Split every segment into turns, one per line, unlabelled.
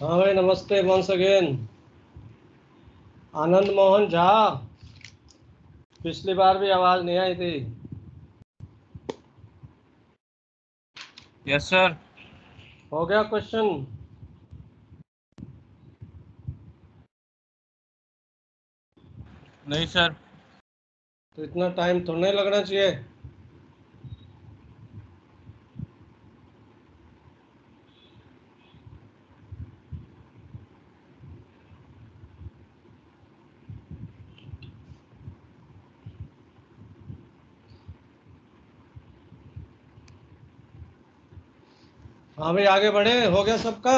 हाँ भाई, नमस्ते वंस अगेन। आनंद मोहन झा, पिछली बार भी आवाज नहीं आई थी।
Yes sir.
हो गया क्वेश्चन?
नहीं सर।
तो इतना टाइम थोड़ा नहीं लगना चाहिए। हाँ भाई, आगे बढ़े। हो गया सबका?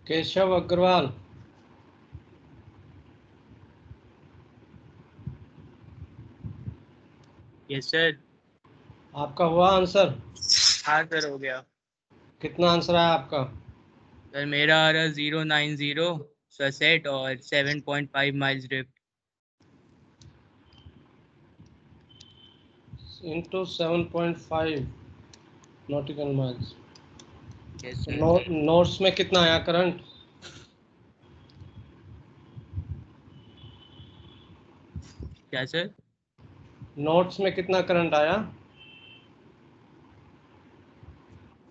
केशव अग्रवाल।
Yes sir.
आपका हुआ आंसर?
हाँ सर, हो गया।
कितना आंसर आया आपका?
सर मेरा आ रहा 090 ससेट और 7.5 miles drift.
Into 7.5 nautical miles.
Yes
तो
सर।
नोट्स में कितना आया करंट?
क्या सर?
नोट्स में कितना करंट आया?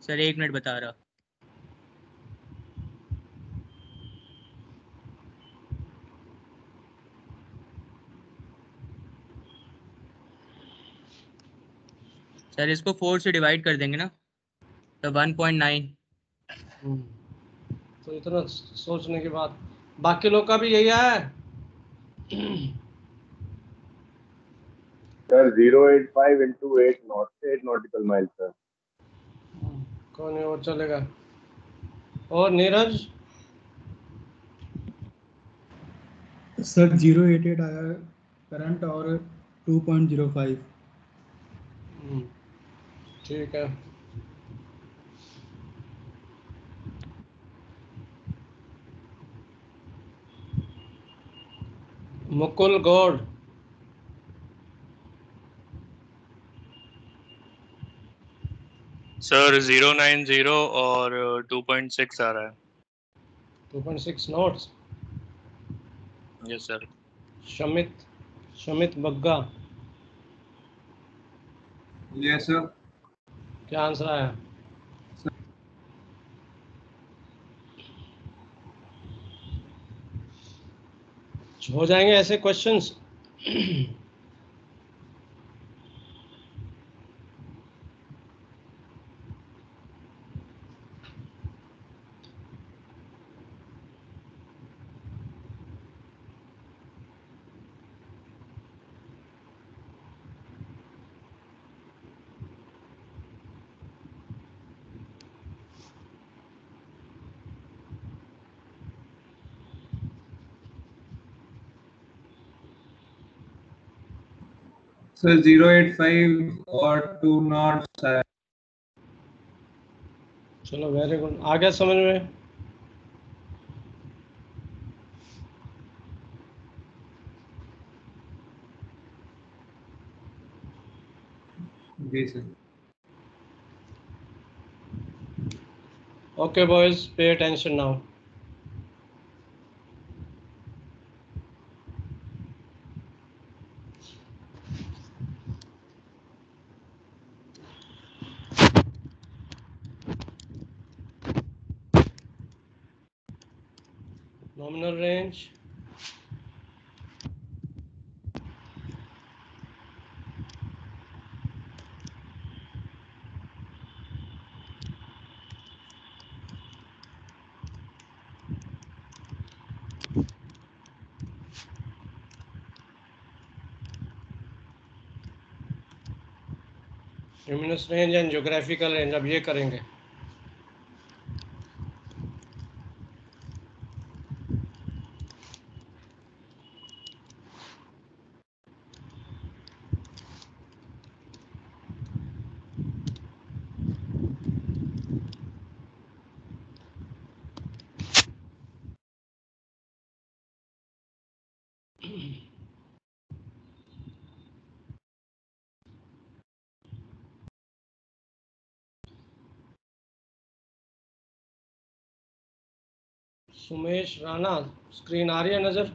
सर 1 मिनट बता रहा। सर इसको 4 से डिवाइड कर देंगे ना, तो 1.9।
तो इतना सोचने के बाद बाकी लोग का भी यही आया है।
Sir 085 into 8 nautical mile sir.
कौन है वो, चलेगा। और नीरज?
सर 088 आया करंट और 2.05।
ठीक है। मुकुल गौड़।
सर 090 और 2.6 आ रहा है।
2.6 notes.
Yes sir.
Shamit Shamit Bagga.
Yes sir.
क्या आंसर आया? हो जाएंगे ऐसे क्वेश्चंस?
सर 085 और 2 नॉट्स है।
चलो वेरी गुड, आ गया समझ में?
जी sir.
Okay boys, pay attention now. Nominal range, luminous range and geographical range, अब ये करेंगे। सुमेश राणा, स्क्रीन आ रही है नजर?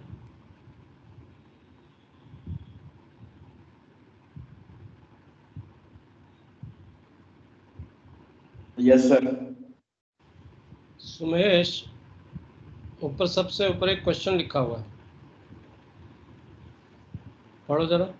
Yes, sir.
सुमेश, ऊपर सबसे ऊपर एक क्वेश्चन लिखा हुआ है, पढ़ो जरा।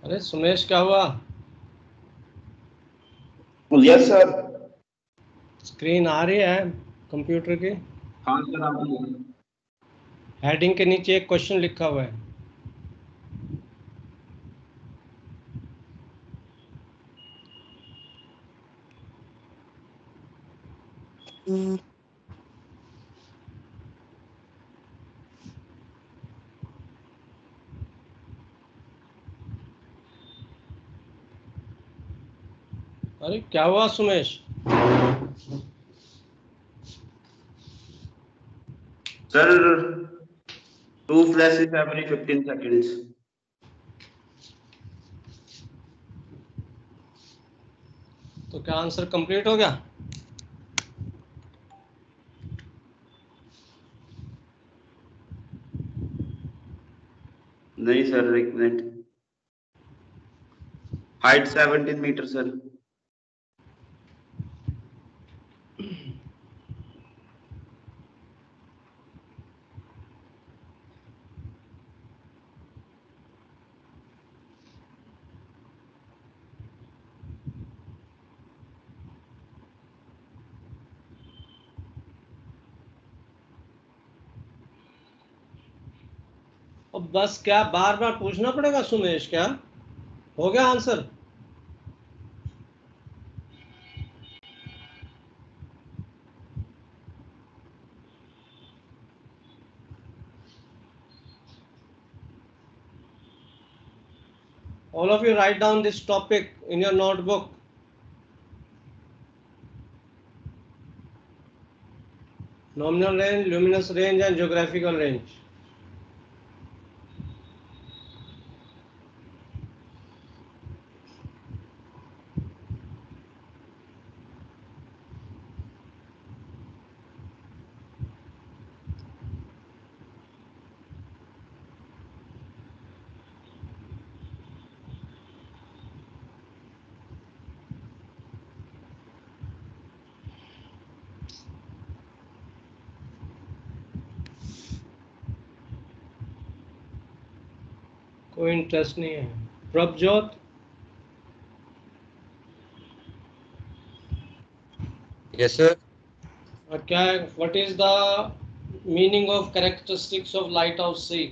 अरे सुमेश, क्या हुआ?
Yes, sir.
स्क्रीन आ रही है कंप्यूटर की?
हाँ सर आप बोलिए।
हेडिंग के नीचे एक क्वेश्चन लिखा हुआ है। अरे क्या हुआ Sumesh?
Sir, two flashes every 15 seconds.
तो क्या आंसर कंप्लीट हो गया?
नहीं सर, एक मिनट। Height 17 metre sir.
अब बस क्या बार बार पूछना पड़ेगा सुमेश? क्या हो गया answer? All of you write down this topic in your notebook. Nominal range, luminous range and geographical range. कोई इंटरेस्ट नहीं है। Prabhjot,
Yes, sir.
क्या है, what is the meaning of characteristics of lighthouse C?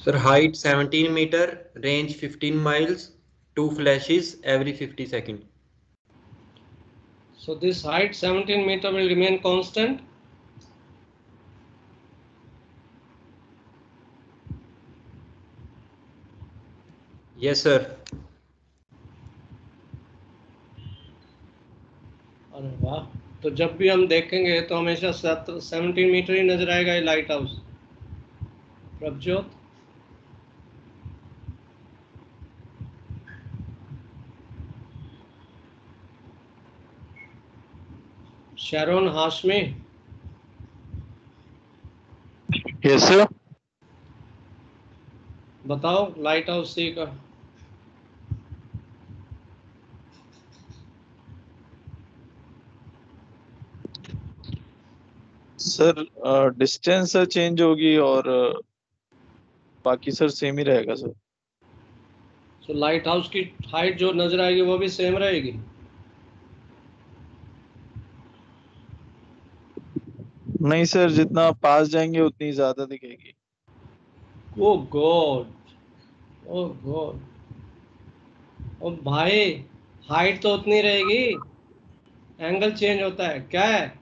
Sir, height 17 meter, range 15 miles, 2 flashes every 50 seconds.
So this height 17 meter will remain constant.
Yes, sir.
अरे वाह, तो जब भी हम देखेंगे तो हमेशा 17 मीटर ही नजर आएगा ये light house. Prabhjot, Sharon Hashmi,
Yes, sir.
बताओ लाइट हाउस सी का।
सर डिस्टेंस सर चेंज होगी और बाकी सर सेम ही रहेगा सर।
तो लाइट हाउस की हाइट जो नजर आएगी वो भी सेम रहेगी।
नहीं सर, जितना पास जाएंगे उतनी ज्यादा दिखेगी।
ओ गॉड, ओ गॉड, ओ भाई, हाइट तो उतनी रहेगी, एंगल चेंज होता है क्या है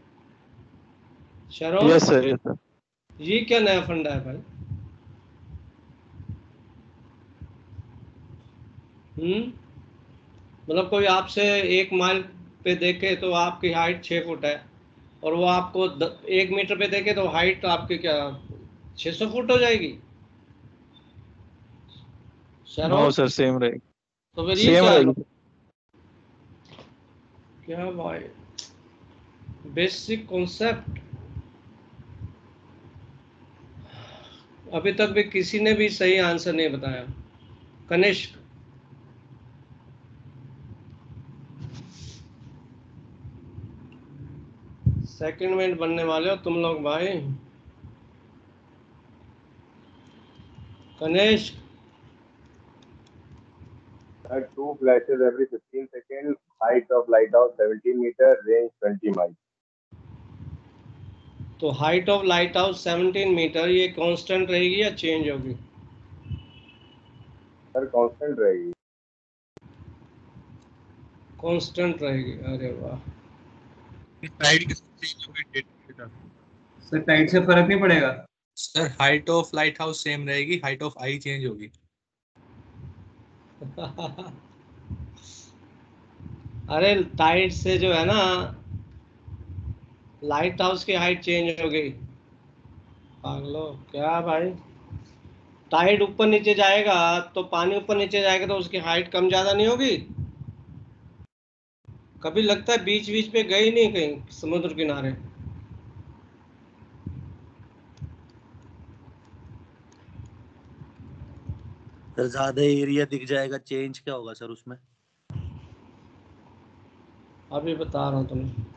Sharon?
Yes sir, yes sir.
ये क्या नया फंडा है भाई? मतलब कोई आपसे 1 माइल पे देखे तो आपकी हाइट 6 फुट है, और वो आपको 1 मीटर पे देखे तो हाइट आपकी क्या 600 फुट हो जाएगी?
नो
शैरोन,
सर, सेम रहेगी।
तो फिर ये
सेम
क्या
रहेगी।
क्या भाई, बेसिक कॉन्सेप्ट अभी तक भी किसी ने भी सही आंसर नहीं बताया। कनिष्क, सेकंड मिनट बनने वाले हो तुम लोग भाई। Kanishk,
Sir, 2 flashes every 15 seconds. Height of lighthouse 17 meter. Range 20 miles.
तो height of lighthouse 17 metre, ये कांस्टेंट रहेगी या चेंज होगी?
Sir, constant रहेगी।
कांस्टेंट रहेगी, अरे वाह।
सर टाइट से फर्क नहीं पड़ेगा।
Sir height of light house same रहेगी, हाइट ऑफ आई चेंज होगी।
अरे टाइट से जो है ना, लाइट हाउस की हाइट चेंज हो गई। पागलो क्या भाई, टाइड ऊपर नीचे जाएगा तो पानी ऊपर नीचे जाएगा तो उसकी हाइट कम ज्यादा नहीं होगी? कभी लगता है बीच बीच पे गई नहीं कहीं समुद्र किनारे?
सर ज्यादा एरिया दिख जाएगा, चेंज क्या होगा सर उसमें?
अभी बता रहा हूँ तुम्हें।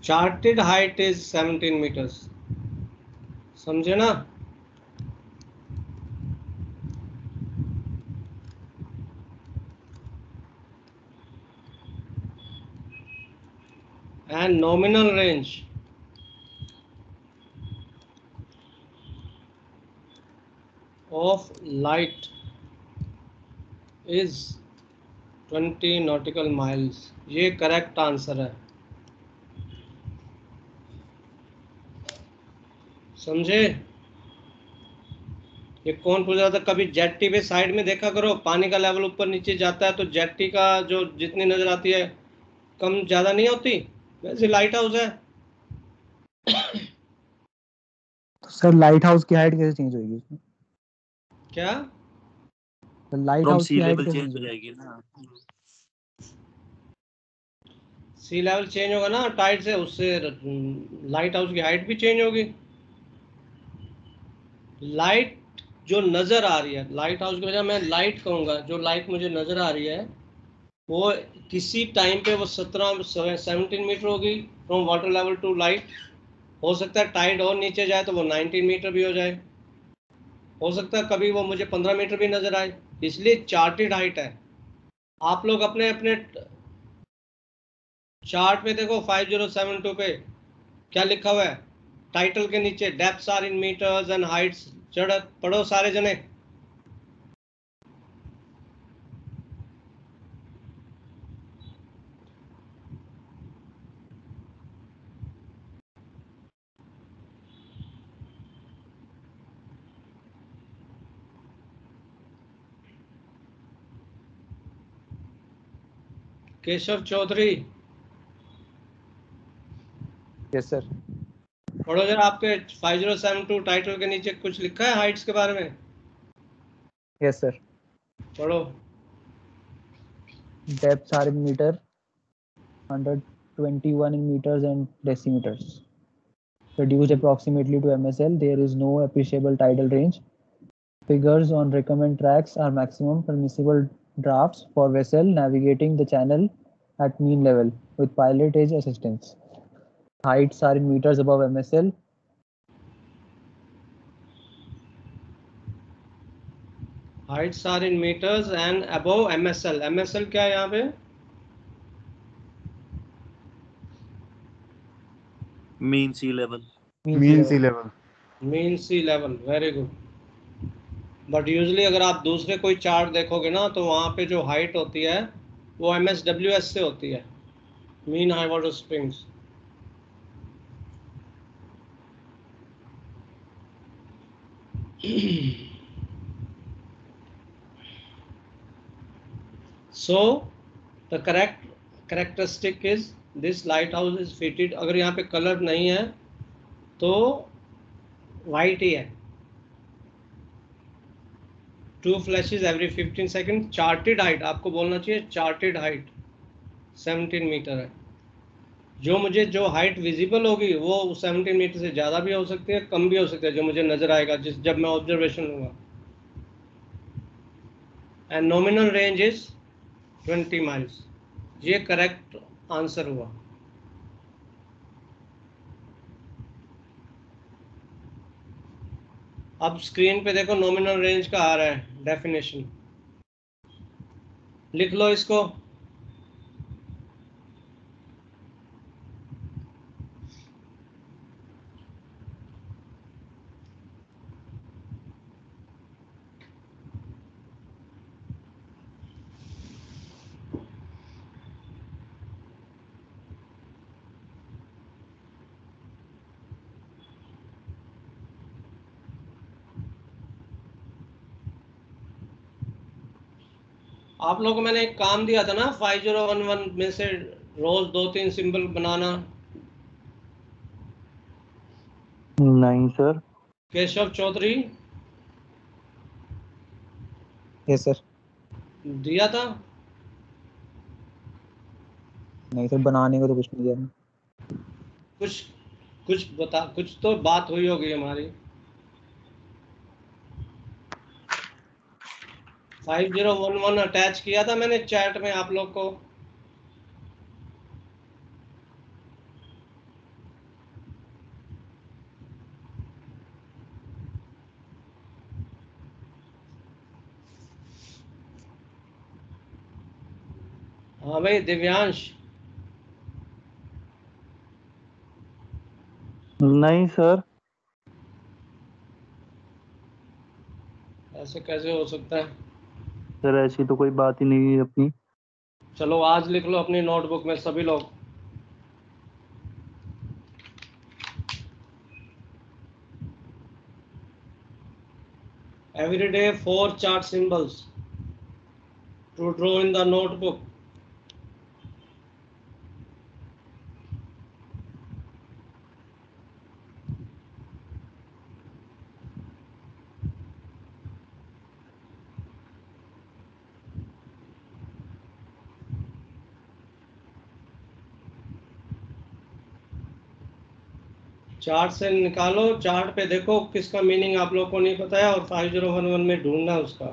चार्टेड हाइट इज 17 मीटर्स, समझे ना? And nominal range of light is 20 nautical miles, ये करेक्ट आंसर है। समझे? ये कौन पूछ रहा था? कभी जेट्टी पे साइड में देखा करो, पानी का लेवल ऊपर नीचे जाता है तो जेट्टी का जो जितनी नजर आती है कम ज्यादा नहीं होती, वैसे लाइट हाउस है।
तो सर लाइट हाउस की हाइट कैसे चेंज होगी इसमें?
क्या?
लाइट
फ्रॉम
हाउस
सी
की हाइट
लेवल
कैसे
चेंज
चेंज
हो
होगी?
जाएगी ना।
सी लेवल चेंज होगा ना टाइड से, उससे लाइट हाउस की हाइट भी चेंज होगी। लाइट जो नजर आ रही है, लाइट हाउस की वजह मैं लाइट कहूंगा, जो लाइट मुझे नजर आ रही है वो किसी टाइम पे वो 17 मीटर होगी from water level to light. हो सकता है टाइड और नीचे जाए तो वो 19 मीटर भी हो जाए, हो सकता है कभी वो मुझे 15 मीटर भी नजर आए, इसलिए चार्टेड हाइट है। आप लोग अपने अपने चार्ट पे देखो 5072 पे क्या लिखा हुआ है टाइटल के नीचे, depths are in metres and heights. चढ़ पढ़ो सारे जने। Keshav Chaudhary,
yes sir.
पढ़ो जरा, आपके 5072 टाइटल के नीचे कुछ लिखा है हाइट्स के बारे में?
Yes sir.
पढ़ो।
Depths are in meter, 121 in meters and decimeters. Reduced approximately to MSL, there is no appreciable tidal range. Figures on recommend tracks are maximum permissible drafts for vessel navigating the channel at mean level with pilotage assistance. Heights are in meters above MSL.
Heights are in metres and above MSL। MSL क्या है यहाँ पे?
Mean sea level.
Mean sea level.
Mean sea level, very good. But usually अगर आप दूसरे कोई chart देखोगे ना तो वहाँ पे जो हाइट होती है वो MSWS से होती है, mean high water springs. So the correct characteristic is this lighthouse is fitted। अगर यहाँ पे कलर नहीं है तो वाइट ही है। 2 flashes every 15 second. Chartered height आपको बोलना चाहिए, चार्टेड हाइट 17 मीटर है। जो मुझे जो हाइट विजिबल होगी वो 17 मीटर से ज़्यादा भी हो सकती है, कम भी हो सकती है, जो मुझे नज़र आएगा जब मैं ऑब्जर्वेशन लूँगा। And nominal range is 20 miles. ये करेक्ट आंसर हुआ। अब स्क्रीन पे देखो नॉमिनल रेंज का आ रहा है डेफिनेशन, लिख लो इसको। आप लोगों को मैंने एक काम दिया था ना 5011 में से रोज 2-3 सिंबल बनाना।
नहीं sir.
Keshav Chaudhary,
yes sir.
दिया था?
नहीं सर, बनाने को तो कुछ नहीं दिया।
कुछ कुछ बता, कुछ तो बात हुई होगी हमारी। 5011 अटैच किया था मैंने चैट में आप लोग को। हाँ भाई दिव्यांश,
नहीं सर।
ऐसे कैसे हो सकता है?
सर ऐसी तो कोई बात ही नहीं है अपनी।
चलो आज लिख लो अपनी नोटबुक में सभी लोग। Every day 4 chart symbols to draw in the notebook. Chart से निकालो, चार्ट पे देखो किसका मीनिंग आप लोग को नहीं पता है और 5011 में ढूंढना है उसका।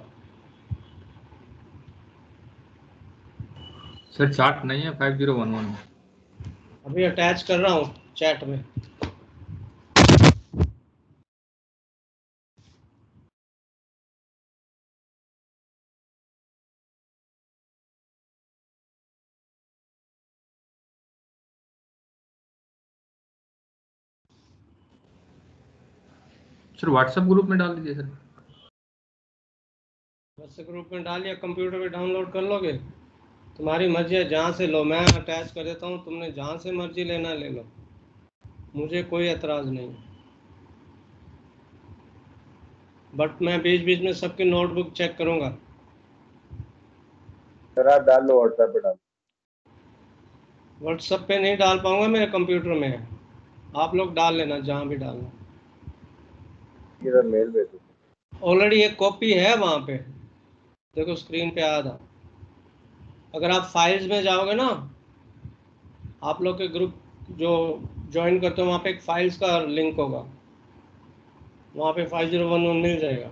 सर चार्ट नहीं है 5011।
अभी अटैच कर रहा हूँ चैट में।
सर व्हाट्सएप ग्रुप में डाल दीजिए सर।
बस ग्रुप में डालिए, कंप्यूटर पे डाउनलोड कर लोगे, तुम्हारी मर्जी है, जहाँ से लो। मैं अटैच कर देता हूँ, तुमने जहाँ से मर्जी लेना ले लो, मुझे कोई एतराज़ नहीं। बट मैं बीच बीच में सबकी नोटबुक चेक करूँगा।
सर आप डाल लो, व्हाट्सएप पे डाल।
व्हाट्सएप पे नहीं डाल पाऊँगा, मेरे कंप्यूटर में है। आप लोग डाल लेना जहाँ भी डालना।
इधर मेल भेज दो।
ऑलरेडी एक कॉपी है वहाँ पे, देखो स्क्रीन पे आया था। अगर आप फाइल्स में जाओगे ना, आप लोग के ग्रुप जो ज्वाइन करते हो, वहाँ पे एक फाइल्स का लिंक होगा, वहाँ पे 5011 मिल जाएगा।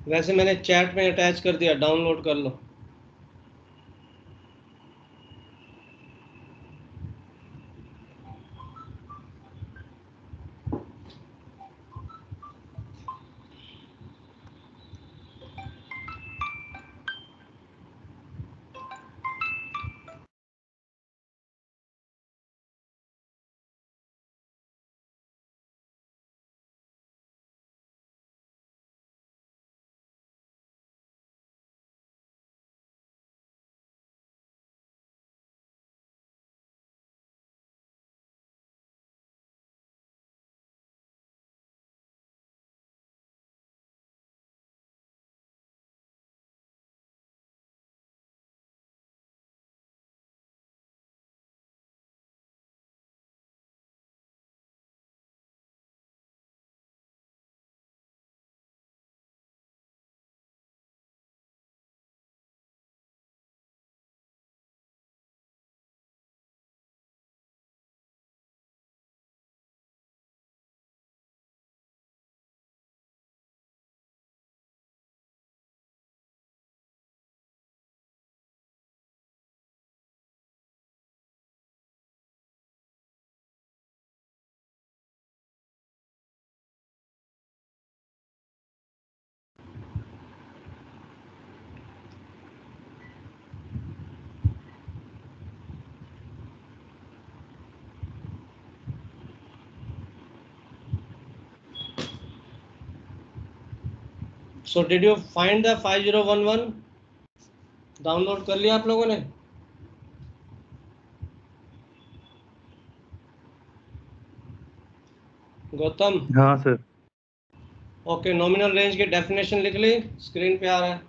वैसे मैंने चैट में अटैच कर दिया, डाउनलोड कर लो। So did you find the 5011? Download कर लिया आप लोगों ने? गौतम?
हाँ सर।
ओके, नॉमिनल रेंज की डेफिनेशन लिख ली, स्क्रीन पे आ रहा है।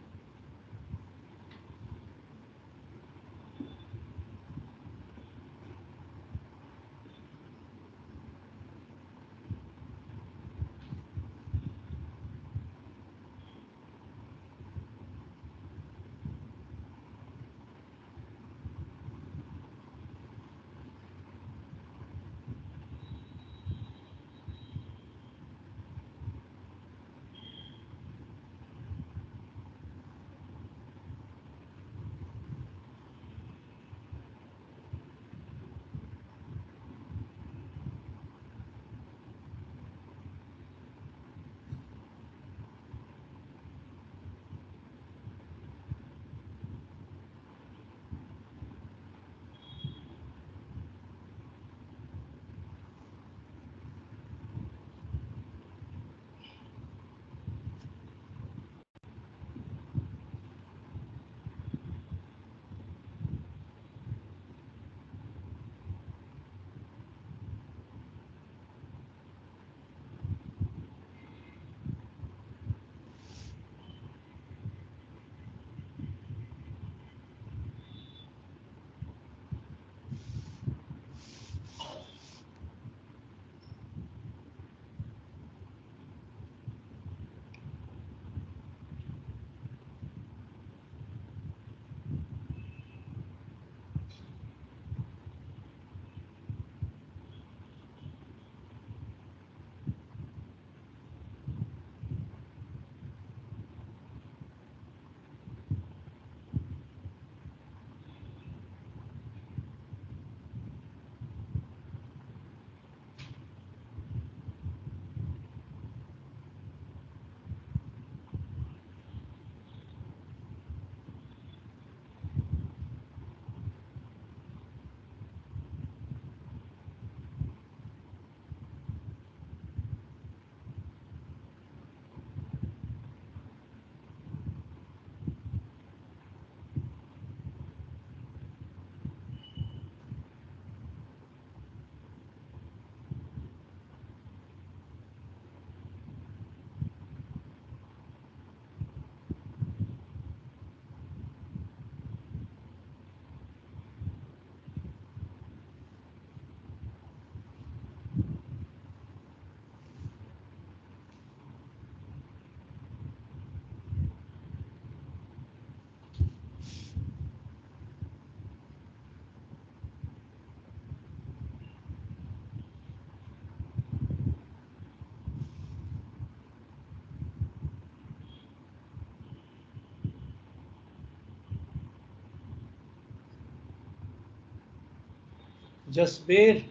जसबीर,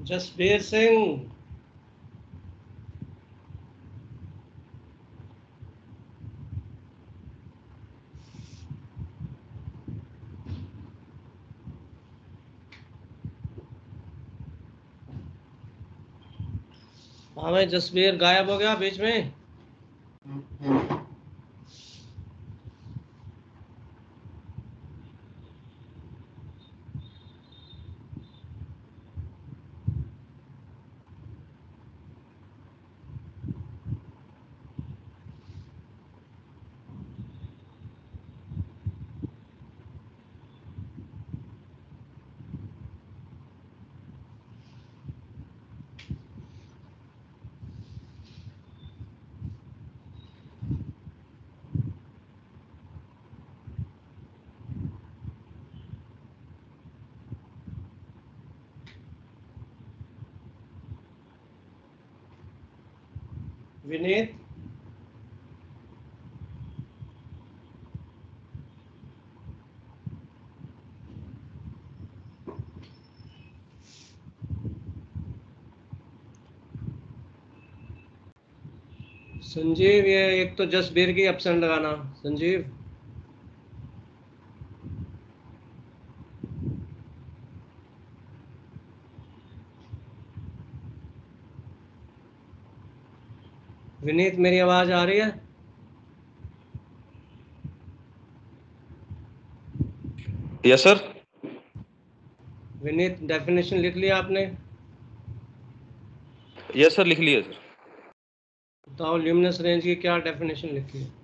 जसबीर सिंह, हाँ भाई जसबीर गायब हो गया बीच में। विनीत, संजीव, ये एक तो जसबीर की एब्सेंट लगाना संजीव। विनीत, मेरी आवाज आ रही है?
Yes sir.
विनीत, डेफिनेशन लिख लिया आपने?
यस सर, लिख लिया सर।
बताओ ल्यूमिनस रेंज की क्या डेफिनेशन लिखी है?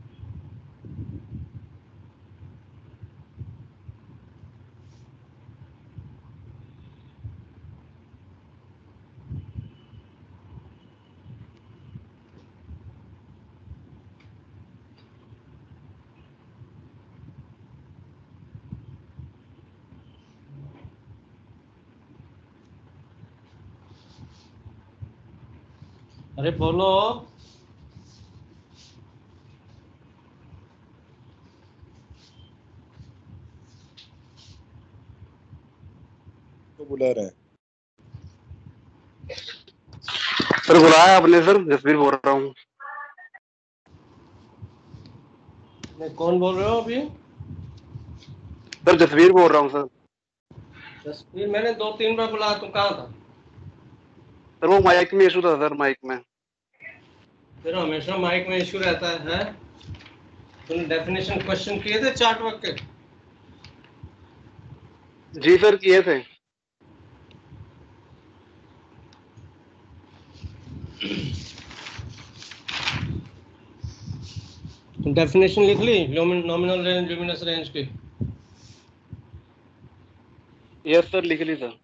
अरे बोलो।
तो बुला रहे हैं
सर, बुलाया आपने सर? जसवीर बोल रहा हूँ।
कौन बोल रहे हो अभी?
सर जसवीर बोल रहा हूँ सर।
जसवीर, मैंने 2-3 बार बुलाया, तुम कहाँ था?
सर वो माइक में इशू था सर, माइक में।
फिर हमेशा माइक में इशू रहता है? तुमने डेफिनेशन क्वेश्चन किए थे चार्ट वर्क के?
जी सर, किए थे।
डेफिनेशन लिख ली नॉमिनल रेंज ल्यूमिनस रेंज की?
यस सर, लिख ली सर।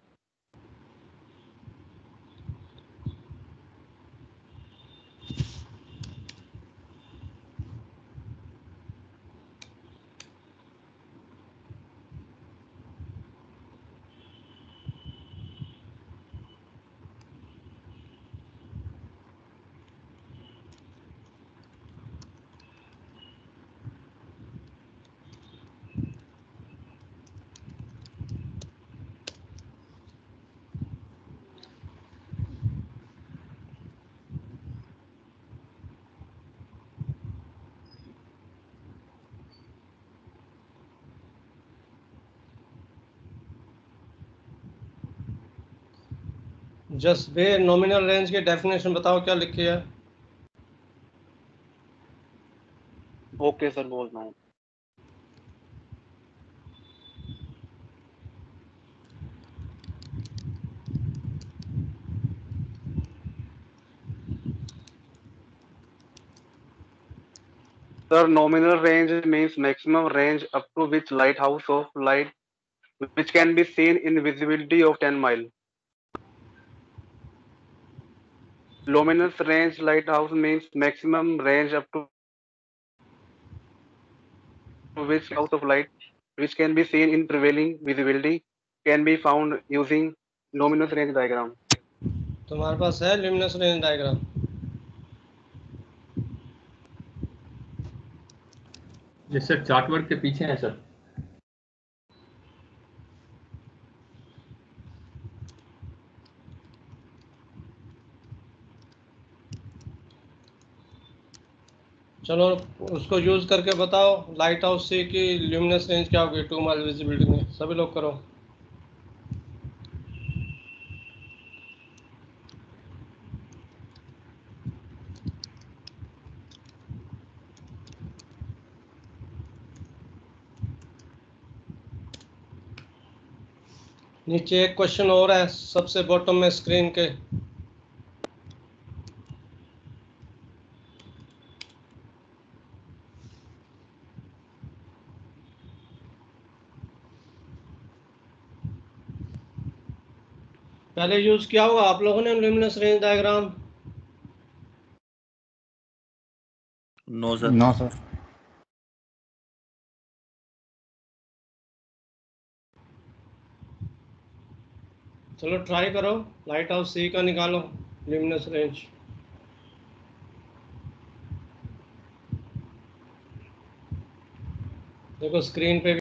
जसबीर, नॉमिनल रेंज की डेफिनेशन बताओ क्या लिखी है?
ओके सर, बोल रहा हूँ। Sir, nominal range means maximum range up to which lighthouse of light which can be seen in visibility of 10 mile. Luminous range lighthouse means maximum range up to which source of light which can be seen in prevailing visibility can be found using luminous range diagram.
तुम्हारे पास है luminous range diagram?
ये sir chart work के पीछे है sir.
चलो उसको use करके बताओ लाइट हाउस सी की ल्यूमिनस रेंज क्या होगी 2 माइल विजिबिलिटी में। सभी लोग करो। नीचे एक क्वेश्चन और है सबसे बॉटम में स्क्रीन के। पहले यूज किया होगा आप लोगों ने luminous range diagram?
No sir.
No sir.
चलो ट्राई करो लाइट हाउस सी का निकालो ल्यूमिनस रेंज। देखो स्क्रीन पे भी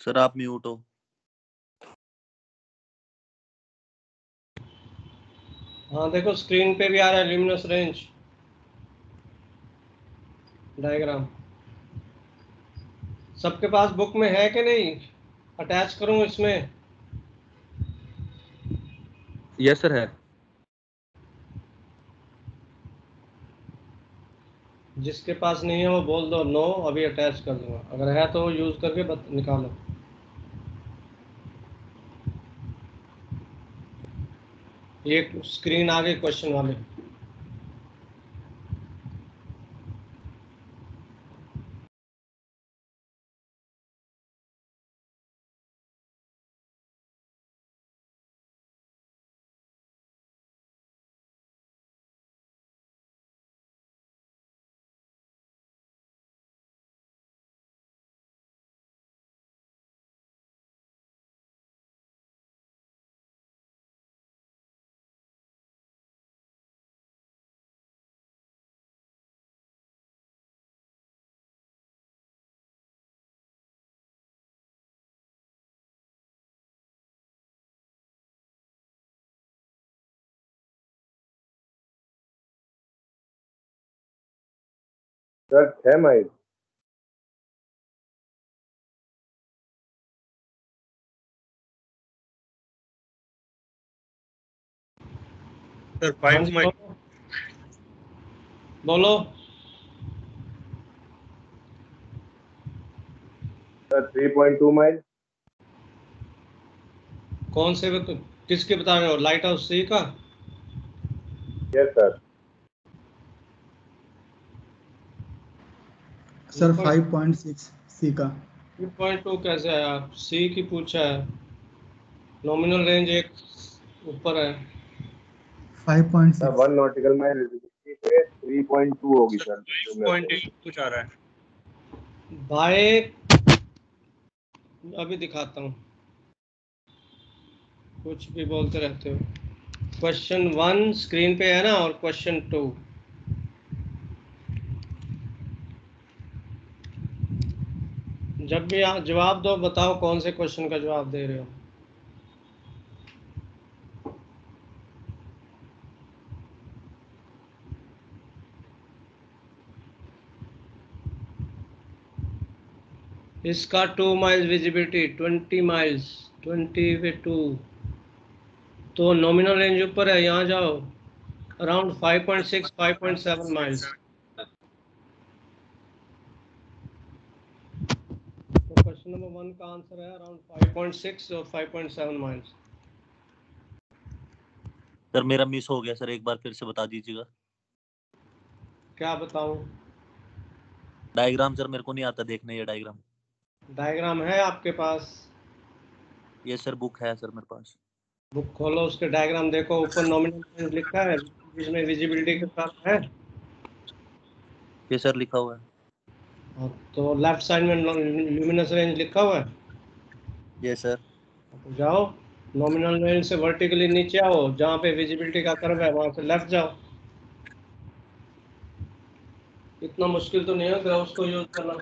सर आप म्यूट हो।
हाँ देखो स्क्रीन पे भी आ रहा है ल्यूमिनस रेंज डायग्राम। सबके पास बुक में है कि नहीं? अटैच करूं इसमें?
यस सर है।
जिसके पास नहीं है वो बोल दो नो, अभी अटैच कर दूंगा। अगर है तो यूज करके निकालो। ये स्क्रीन आ गई क्वेश्चन वाले।
Sir 6 mile.
Sir 5 mile.
बोलो
सर 3.2 माइल।
कौन से किसके बता रहे हो? लाइट हाउस सी का?
Yes sir.
सर 5.6 सी का।
2.2 कैसे आया? सी की पूछा है। नॉमिनल रेंज एक ऊपर है।
5.6
सर 1 नॉटिकल माइल विजिबिलिटी पे 3.2 होगी सर।
6.8 कुछ आ रहा है
भाई अभी दिखाता हूँ, कुछ भी बोलते रहते हो। क्वेश्चन 1 स्क्रीन पे है ना, और क्वेश्चन 2। जब भी आप जवाब दो बताओ कौन से क्वेश्चन का जवाब दे रहे हो। इसका 2 माइल्स विजिबिलिटी 20 माइल्स 20 पे 2 तो नॉमिनल रेंज ऊपर है। यहाँ जाओ अराउंड 5.6 5.7 माइल्स। तो क्वेश्चन नंबर 1 का आंसर है अराउंड 5.6 और 5.7 माइल्स।
सर मेरा मिस हो गया सर, एक बार फिर से बता दीजिएगा।
क्या बताऊं?
डायग्राम सर मेरे को नहीं आता देखने ये डायग्राम।
डायग्राम है आपके पास?
ये सर बुक है सर मेरे पास।
बुक खोलो, उसके डायग्राम देखो। ऊपर नॉमिनल रेंज लिखा है इसमें विजिबिलिटी का काम है।
ये सर लिखा हुआ है।
हाँ, तो लेफ्ट साइड में ल्यूमिनस रेंज लिखा हुआ है।
ये सर।
तो जाओ नॉमिनल रेंज से वर्टिकली नीचे आओ, जहाँ पे विजिबिलिटी का कर्व है वहां से लेफ्ट जाओ। इतना मुश्किल तो नहीं है ग्राउस को यूज करना।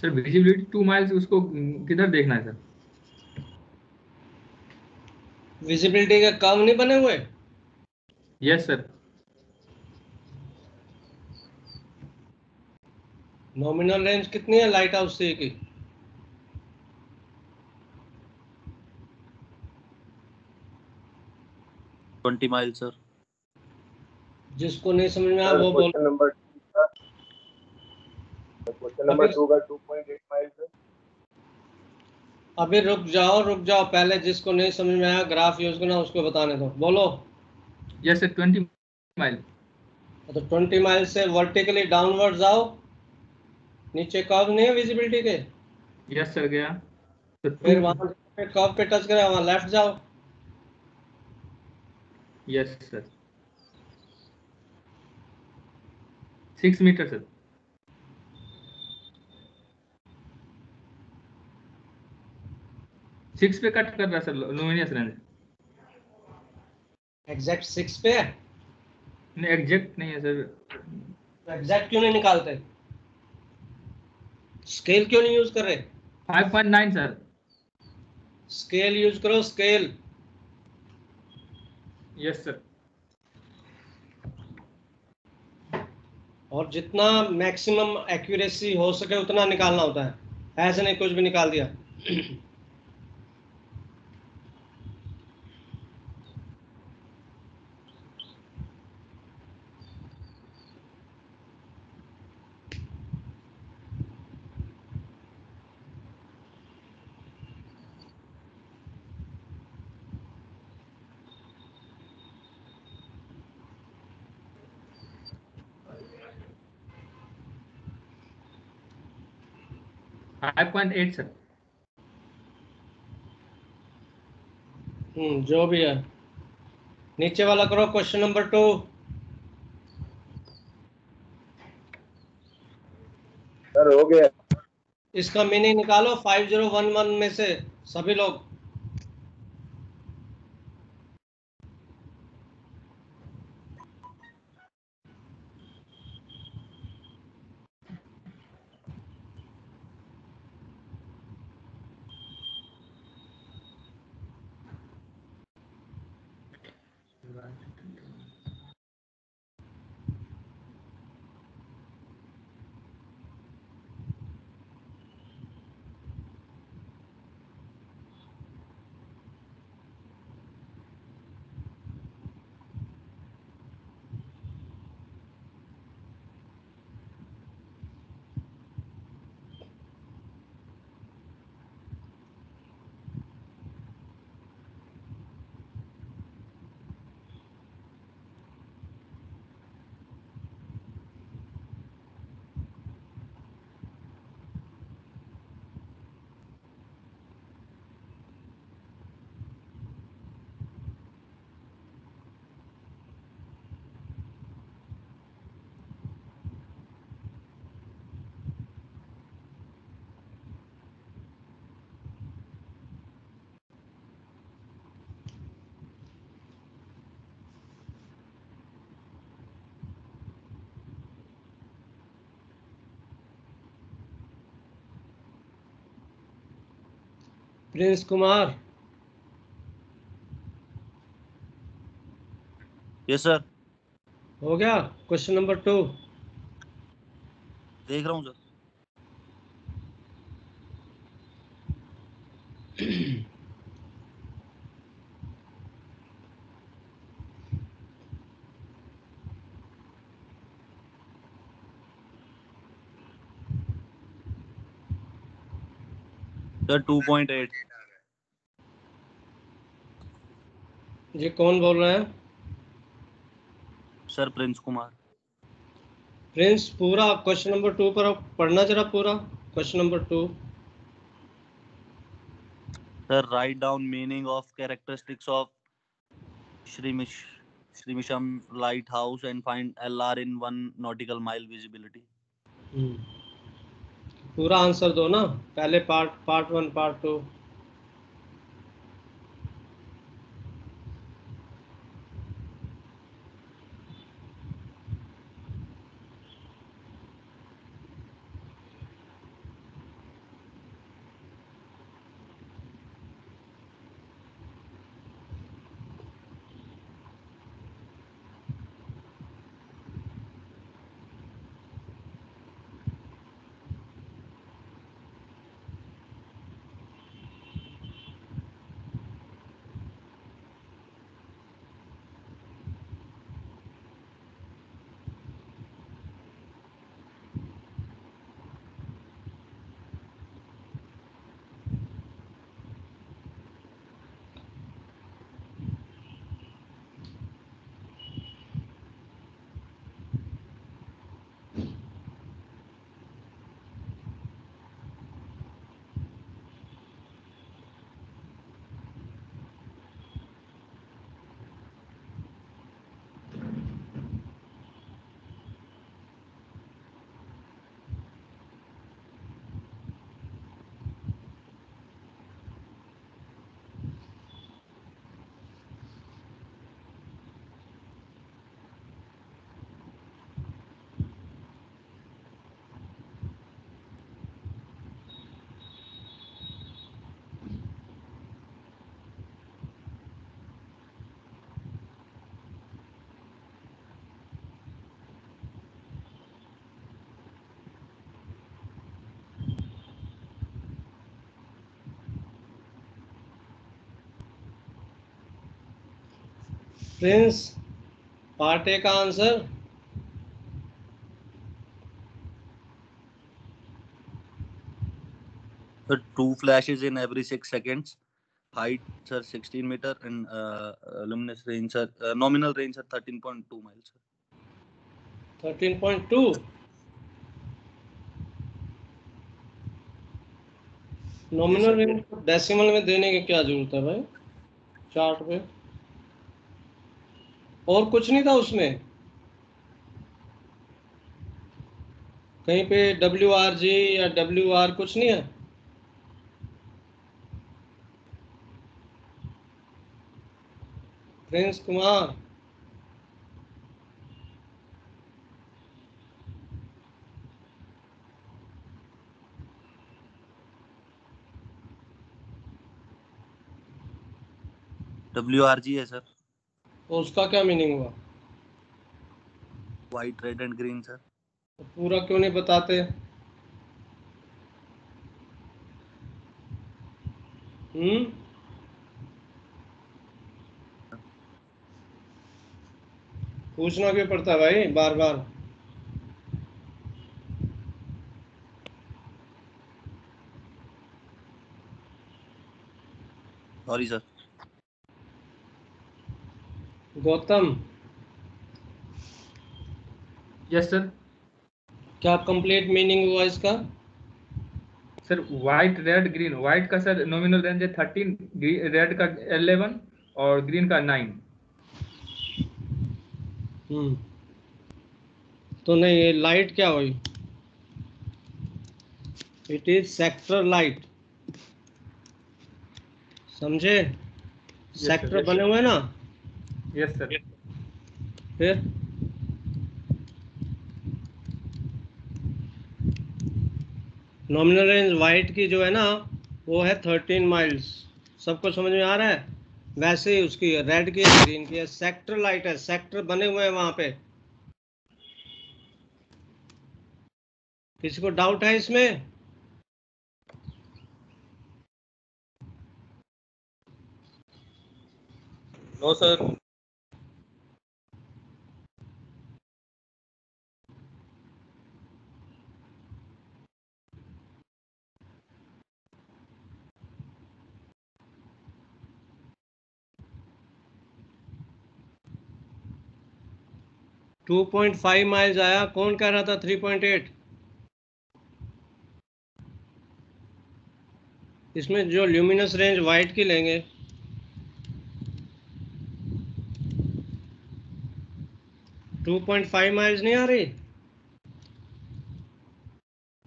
सर विजिबिलिटी 2 माइल्स उसको किधर देखना है सर?
विजिबिलिटी के कर्व नहीं बने हुए?
Yes sir.
नॉमिनल रेंज कितनी है लाइट हाउस सी की?
Twenty mile sir.
जिसको नहीं समझ में आया वो बोल।
क्वेश्चन नंबर 2 का 2.8 माइल है।
अभी रुक जाओ, पहले जिसको नहीं समझ में आया ग्राफ यूज करना उसको बताने दो। बोलो।
Yes sir 20 mile.
तो 20 माइल से वर्टिकली डाउनवर्ड जाओ, नीचे कर्व नहीं है विजिबिलिटी के?
यस सर गया। तो
फिर वहां पे कर्व पे टच करें, वहां लेफ्ट जाओ।
Yes sir 6 metre sir. 6 पे कट कर रहा है सर लुमिनियस रेंज।
एग्जैक्ट 6 पे है?
नहीं एग्जैक्ट नहीं है सर।
तो एग्जैक्ट क्यों नहीं निकालते? स्केल क्यों नहीं यूज कर रहे?
5.9 सर।
स्केल यूज करो, स्केल।
Yes sir.
और जितना मैक्सिमम एक्यूरेसी हो सके उतना निकालना होता है, ऐसे नहीं कुछ भी निकाल दिया।
5.8 सर।
जो भी है नीचे वाला करो। Question number 2।
सर हो गया।
इसका मीनिंग निकालो 5011 में से सभी लोग। प्रिंस कुमार।
Yes sir.
हो गया क्वेश्चन नंबर 2?
देख रहा हूँ सर। सर 2.8।
जी कौन बोल रहे हैं?
Sir Prince Kumar.
प्रिंस पूरा क्वेश्चन नंबर 2 पर आप पढ़ना जरा पूरा question number 2।
Sir write down meaning of characteristics of श्रीमिशम lighthouse and find LR in 1 nautical mile visibility।
पूरा आंसर दो ना, पहले part 1 part 2। Prince part A का answer
Sir, 2 flashes in every 6 seconds. Height, sir, 16 meter and luminous range, sir, nominal range, sir, 13.2 miles.
13.2। Nominal range को decimal में देने की क्या जरूरत है भाई चार्ट पे? और कुछ नहीं था उसमें कहीं पे WRG या WR कुछ नहीं है? प्रिंस कुमार
WRG है सर।
तो उसका क्या मीनिंग हुआ?
White, red and green, sir.
तो पूरा क्यों नहीं बताते? पूछना क्यों पड़ता है भाई बार बार?
Sorry, sir.
Gautam
yes sir.
क्या कंप्लीट मीनिंग हुआ इसका?
Sir white red green, white का सर नॉमिनल रेंज है 13, रेड का 11 और ग्रीन का 9।
तो नहीं ये लाइट क्या हुई? इट इज सेक्टर लाइट, समझे? सेक्टर बने हुए ना?
Yes sir.
फिर नॉमिनल रेंज वाइट की जो है ना वो है 13 माइल्स। सबको समझ में आ रहा है? वैसे ही उसकी रेड की है, ग्रीन की है, सेक्टर लाइट है, सेक्टर बने हुए हैं वहां पे। किसी को डाउट है इसमें?
No sir.
2.5 माइल्स आया। कौन कह रहा था 3.8? इसमें जो ल्यूमिनस रेंज वाइट की लेंगे, टू 2.5 माइल्स नहीं आ रही?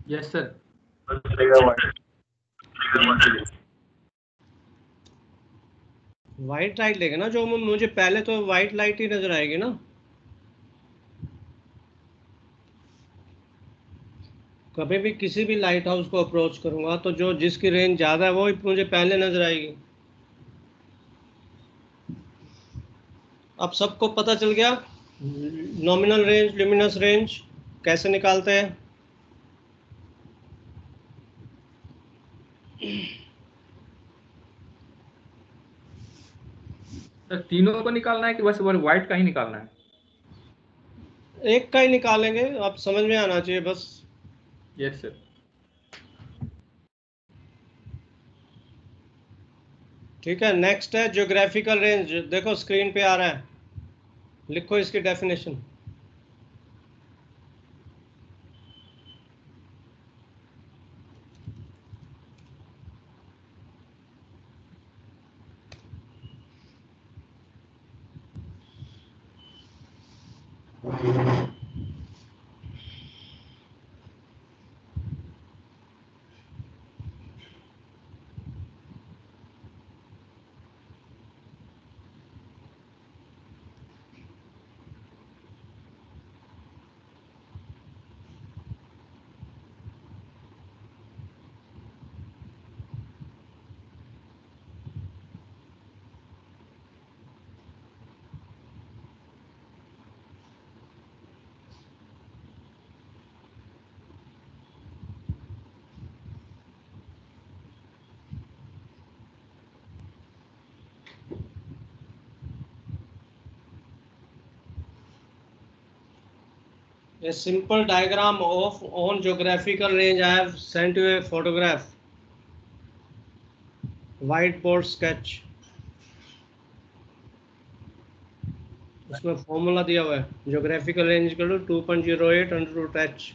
Yes sir.
वाइट लाइट लेंगे ना, जो मुझे पहले तो वाइट लाइट ही नजर आएगी ना। कभी भी किसी भी लाइट हाउस को अप्रोच करूंगा तो जो जिसकी रेंज ज़्यादा है वो ही मुझे पहले नजर आएगी। अब सबको पता चल गया नॉमिनल रेंज, ल्यूमिनस रेंज कैसे निकालते हैं।
सर तीनों को निकालना है कि बस व्हाइट का ही निकालना है?
एक का ही निकालेंगे, आप समझ में आना चाहिए बस।
Yes sir.
ठीक है, नेक्स्ट है ज्योग्राफिकल रेंज। देखो स्क्रीन पे आ रहा है, लिखो इसकी definition. A simple diagram of on geographical range. I have sent you a photograph, whiteboard sketch. उसमें फॉर्मूला दिया हुआ है, geographical range equal to 2.08 √h।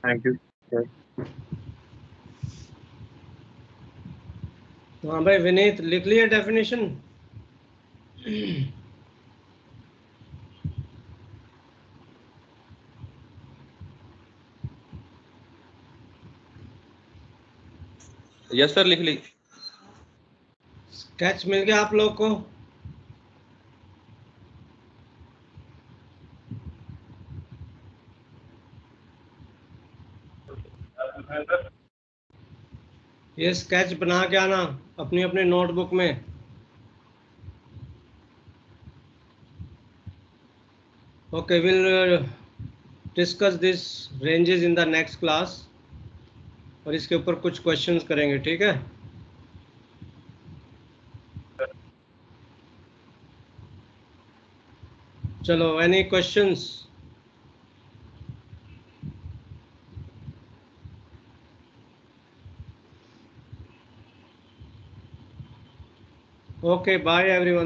Thank you, sir.
हाँ भाई विनीत, लिख लिया डेफिनेशन?
यस सर, लिख ली।
स्केच मिल गया आप लोग को? ये स्केच बना के आना अपनी अपनी नोटबुक में। Okay, will discuss this ranges in the next class, और इसके ऊपर कुछ क्वेश्चंस करेंगे, ठीक है? चलो, any questions? Okay, bye everyone.